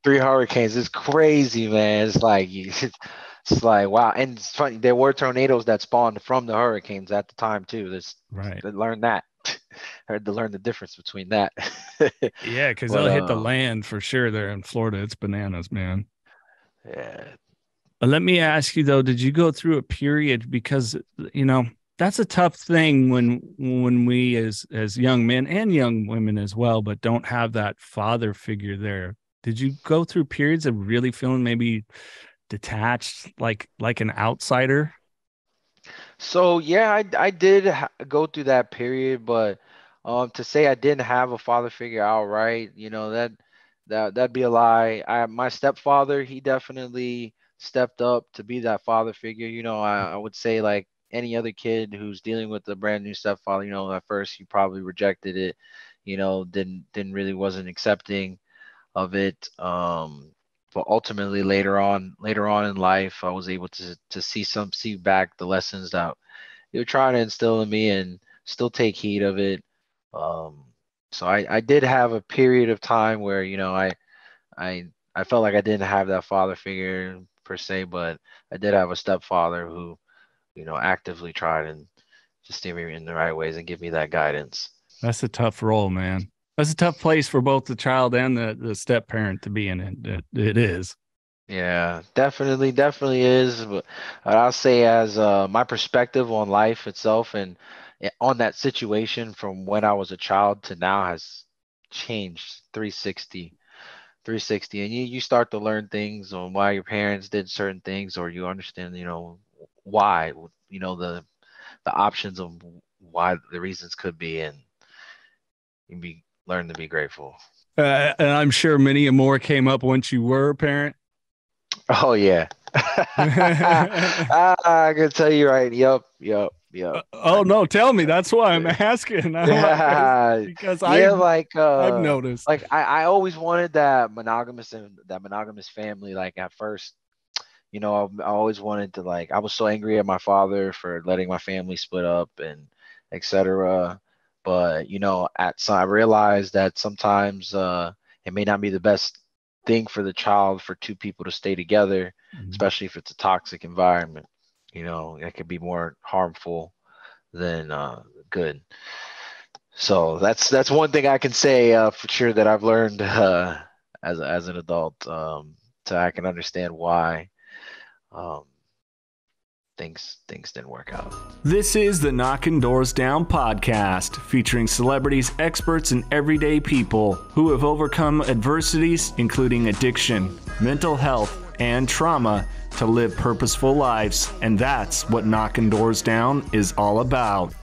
Three hurricanes. It's crazy, man. It's like it's like wow. And it's funny. There were tornadoes that spawned from the hurricanes at the time too. This Right. to learn that. I had to learn the difference between that. Yeah, because But they'll hit the land for sure there in Florida. It's bananas, man. yeah. Let me ask you though, did you go through a period because you know that's a tough thing when we as young men and young women as well, but don't have that father figure there. Did you go through periods of really feeling maybe detached, like an outsider? So yeah, I did go through that period, but to say I didn't have a father figure outright, that'd be a lie. My stepfather, he definitely stepped up to be that father figure. I would say like any other kid who's dealing with a brand new stepfather, at first he probably rejected it, didn't really wasn't accepting of it. But ultimately later on in life, I was able to see back the lessons that you're trying to instill in me and still take heed of it. Um, so I did have a period of time where, I I felt like I didn't have that father figure per se, but I did have a stepfather who, actively tried and to steer me in the right ways and give me that guidance. That's a tough role, man. That's a tough place for both the child and the step parent to be in. It is. Yeah, definitely is. But I'll say as my perspective on life itself and on that situation from when I was a child to now has changed 360, and you start to learn things on why your parents did certain things, or you understand, why, the options of why the reasons could be, and you learn to be grateful. And I'm sure many more came up once you were a parent. Oh yeah. I can tell you right. Yep. Oh no, tell me. That's why I'm asking. I'm like, Yeah, because yeah. I've noticed. Like I always wanted that monogamous family. Like at first, I always wanted to like. I was so angry at my father for letting my family split up and etc. But at some I realized that sometimes it may not be the best thing for the child for two people to stay together, Mhm. especially if it's a toxic environment. It could be more harmful than good. So that's one thing I can say for sure that I've learned as an adult, so I can understand why um, things didn't work out. This is the Knocking Doors Down podcast, featuring celebrities, experts, and everyday people who have overcome adversities, including addiction, mental health, and trauma, to live purposeful lives. And that's what Knocking Doors Down is all about.